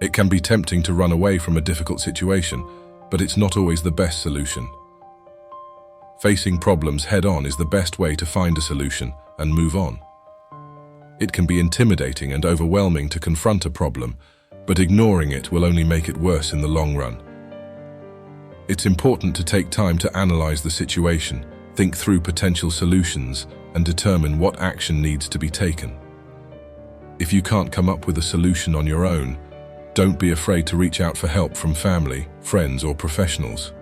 It can be tempting to run away from a difficult situation, but it's not always the best solution. Facing problems head-on is the best way to find a solution and move on. It can be intimidating and overwhelming to confront a problem, but ignoring it will only make it worse in the long run. It's important to take time to analyze the situation, think through potential solutions, and determine what action needs to be taken. If you can't come up with a solution on your own, don't be afraid to reach out for help from family, friends, or professionals.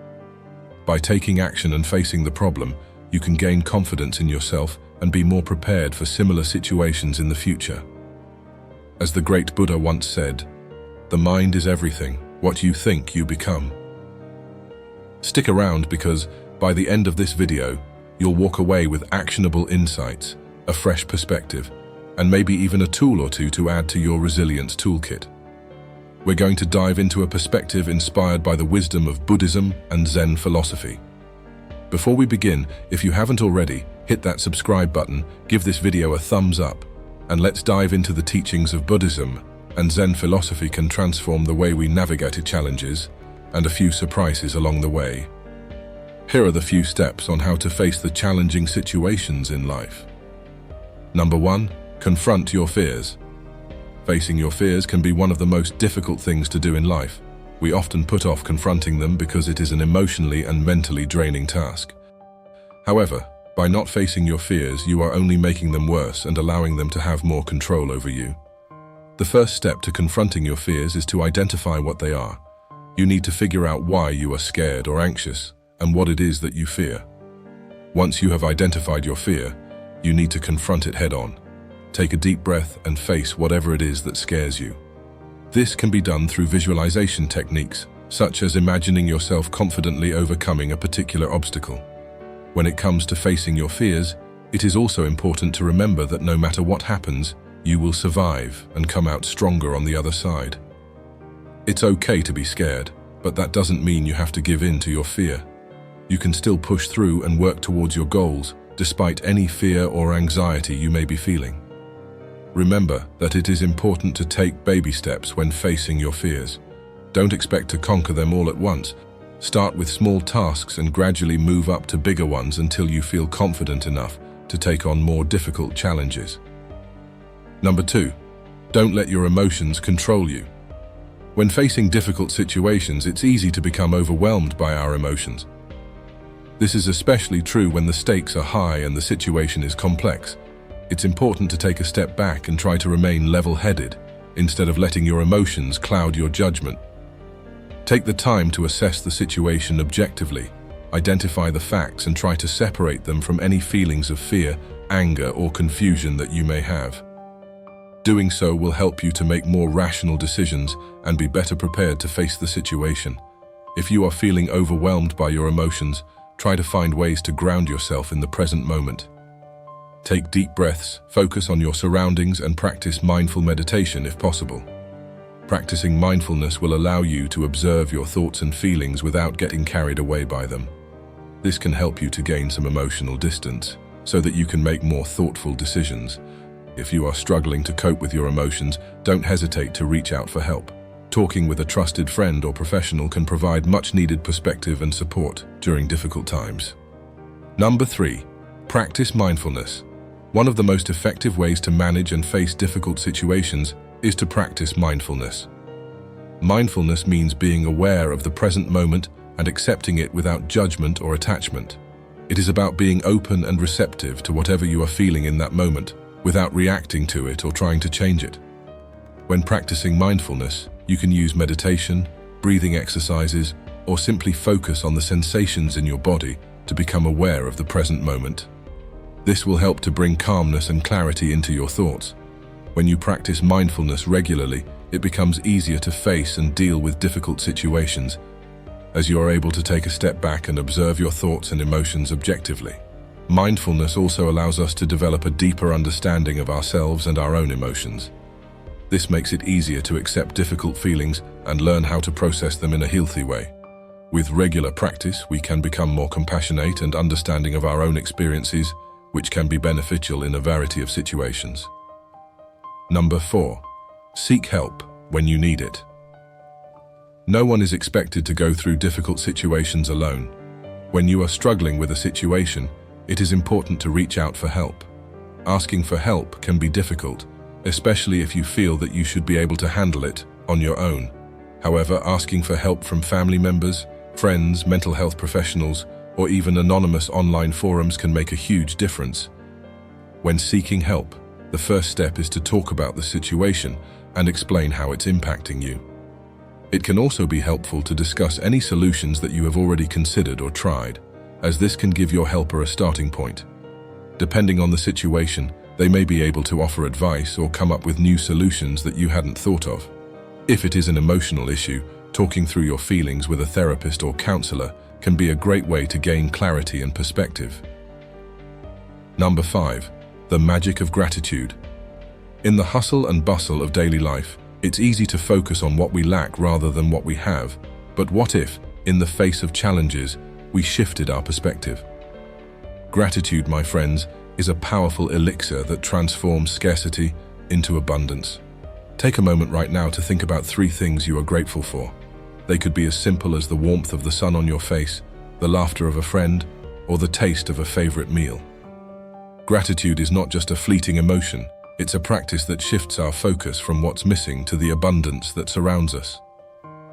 By taking action and facing the problem, you can gain confidence in yourself and be more prepared for similar situations in the future. As the great Buddha once said, "The mind is everything. What you think, you become." Stick around because, by the end of this video, you'll walk away with actionable insights, a fresh perspective, and maybe even a tool or two to add to your resilience toolkit. We're going to dive into a perspective inspired by the wisdom of Buddhism and Zen philosophy. Before we begin, if you haven't already, hit that subscribe button, give this video a thumbs up, and let's dive into the teachings of Buddhism and Zen philosophy can transform the way we navigate challenges and a few surprises along the way. Here are the few steps on how to face the challenging situations in life. Number 1, confront your fears. Facing your fears can be one of the most difficult things to do in life. We often put off confronting them because it is an emotionally and mentally draining task. However, by not facing your fears, you are only making them worse and allowing them to have more control over you. The first step to confronting your fears is to identify what they are. You need to figure out why you are scared or anxious and what it is that you fear. Once you have identified your fear, you need to confront it head-on. Take a deep breath and face whatever it is that scares you. This can be done through visualization techniques, such as imagining yourself confidently overcoming a particular obstacle. When it comes to facing your fears, it is also important to remember that no matter what happens, you will survive and come out stronger on the other side. It's okay to be scared, but that doesn't mean you have to give in to your fear. You can still push through and work towards your goals, despite any fear or anxiety you may be feeling. Remember that it is important to take baby steps when facing your fears. Don't expect to conquer them all at once. Start with small tasks and gradually move up to bigger ones until you feel confident enough to take on more difficult challenges. Number 2, don't let your emotions control you. When facing difficult situations, it's easy to become overwhelmed by our emotions. This is especially true when the stakes are high and the situation is complex. It's important to take a step back and try to remain level-headed, instead of letting your emotions cloud your judgment. Take the time to assess the situation objectively, identify the facts and try to separate them from any feelings of fear, anger or confusion that you may have. Doing so will help you to make more rational decisions and be better prepared to face the situation. If you are feeling overwhelmed by your emotions, try to find ways to ground yourself in the present moment. Take deep breaths, focus on your surroundings, and practice mindful meditation if possible. Practicing mindfulness will allow you to observe your thoughts and feelings without getting carried away by them. This can help you to gain some emotional distance so that you can make more thoughtful decisions. If you are struggling to cope with your emotions, don't hesitate to reach out for help. Talking with a trusted friend or professional can provide much-needed perspective and support during difficult times. Number 3, practice mindfulness. One of the most effective ways to manage and face difficult situations is to practice mindfulness. Mindfulness means being aware of the present moment and accepting it without judgment or attachment. It is about being open and receptive to whatever you are feeling in that moment, without reacting to it or trying to change it. When practicing mindfulness, you can use meditation, breathing exercises, or simply focus on the sensations in your body to become aware of the present moment. This will help to bring calmness and clarity into your thoughts. When you practice mindfulness regularly, it becomes easier to face and deal with difficult situations, as you are able to take a step back and observe your thoughts and emotions objectively. Mindfulness also allows us to develop a deeper understanding of ourselves and our own emotions. This makes it easier to accept difficult feelings and learn how to process them in a healthy way. With regular practice, we can become more compassionate and understanding of our own experiences, which can be beneficial in a variety of situations. Number 4, seek help when you need it. No one is expected to go through difficult situations alone. When you are struggling with a situation, it is important to reach out for help. Asking for help can be difficult, especially if you feel that you should be able to handle it on your own. However, asking for help from family members, friends, mental health professionals, or even anonymous online forums can make a huge difference. When seeking help, the first step is to talk about the situation and explain how it's impacting you. It can also be helpful to discuss any solutions that you have already considered or tried, as this can give your helper a starting point. Depending on the situation, they may be able to offer advice or come up with new solutions that you hadn't thought of. If it is an emotional issue, talking through your feelings with a therapist or counselor can be a great way to gain clarity and perspective. Number 5. The magic of gratitude. In the hustle and bustle of daily life, it's easy to focus on what we lack rather than what we have. But what if, in the face of challenges, we shifted our perspective? Gratitude, my friends, is a powerful elixir that transforms scarcity into abundance. Take a moment right now to think about 3 things you are grateful for. They could be as simple as the warmth of the sun on your face, the laughter of a friend, or the taste of a favorite meal. Gratitude is not just a fleeting emotion. It's a practice that shifts our focus from what's missing to the abundance that surrounds us.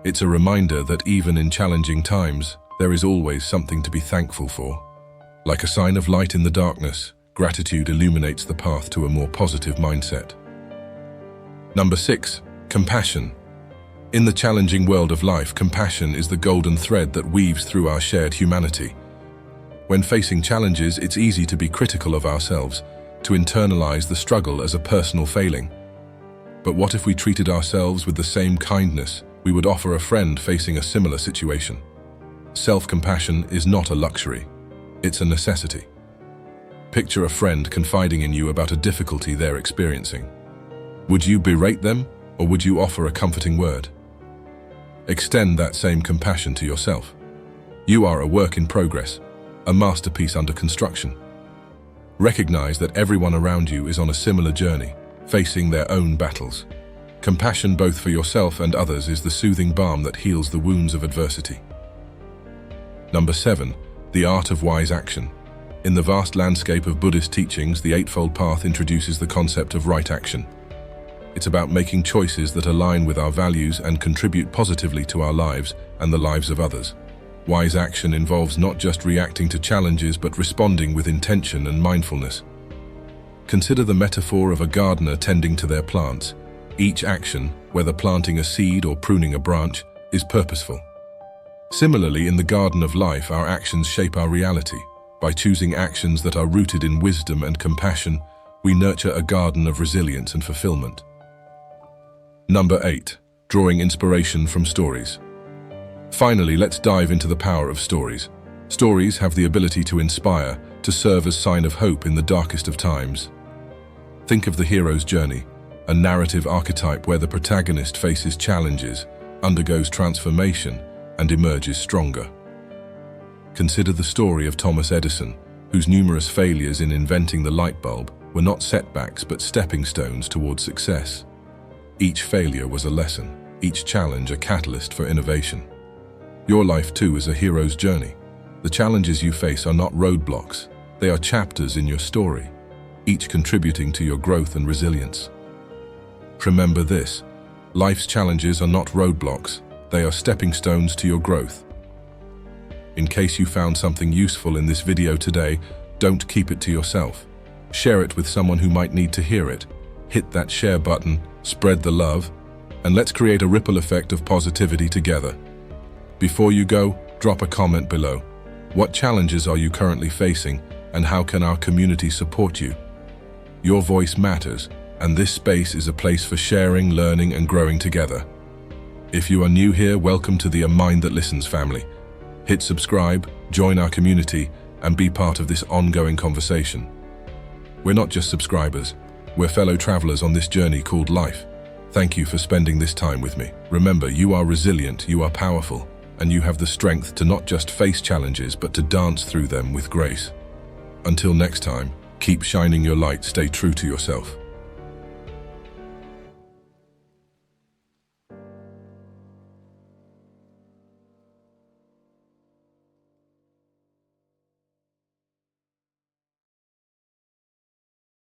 It's a reminder that even in challenging times, there is always something to be thankful for. Like a sign of light in the darkness, gratitude illuminates the path to a more positive mindset. Number 6. Compassion. In the challenging world of life, compassion is the golden thread that weaves through our shared humanity. When facing challenges, it's easy to be critical of ourselves, to internalize the struggle as a personal failing. But what if we treated ourselves with the same kindness we would offer a friend facing a similar situation? Self-compassion is not a luxury, it's a necessity. Picture a friend confiding in you about a difficulty they're experiencing. Would you berate them, or would you offer a comforting word? Extend that same compassion to yourself. You are a work in progress, a masterpiece under construction. Recognize that everyone around you is on a similar journey, facing their own battles. Compassion both for yourself and others is the soothing balm that heals the wounds of adversity. Number 7. The art of wise action. In the vast landscape of Buddhist teachings, the Eightfold Path introduces the concept of right action. It's about making choices that align with our values and contribute positively to our lives and the lives of others. Wise action involves not just reacting to challenges but responding with intention and mindfulness. Consider the metaphor of a gardener tending to their plants. Each action, whether planting a seed or pruning a branch, is purposeful. Similarly, in the garden of life, our actions shape our reality. By choosing actions that are rooted in wisdom and compassion, we nurture a garden of resilience and fulfillment. Number 8. Drawing inspiration from stories. Finally, let's dive into the power of stories. Stories have the ability to inspire, to serve as sign of hope in the darkest of times. Think of the hero's journey, a narrative archetype where the protagonist faces challenges, undergoes transformation, and emerges stronger. Consider the story of Thomas Edison, whose numerous failures in inventing the light bulb were not setbacks but stepping stones towards success. Each failure was a lesson, each challenge a catalyst for innovation. Your life too is a hero's journey. The challenges you face are not roadblocks, they are chapters in your story, each contributing to your growth and resilience. Remember this, life's challenges are not roadblocks, they are stepping stones to your growth. In case you found something useful in this video today, don't keep it to yourself. Share it with someone who might need to hear it. Hit that share button, spread the love, and let's create a ripple effect of positivity together. Before you go, drop a comment below. What challenges are you currently facing, and how can our community support you? Your voice matters, and this space is a place for sharing, learning, and growing together. If you are new here, welcome to the A Mind That Listens family. Hit subscribe, join our community, and be part of this ongoing conversation. We're not just subscribers, we're fellow travelers on this journey called life. Thank you for spending this time with me. Remember, you are resilient, you are powerful, and you have the strength to not just face challenges, but to dance through them with grace. Until next time, keep shining your light, stay true to yourself.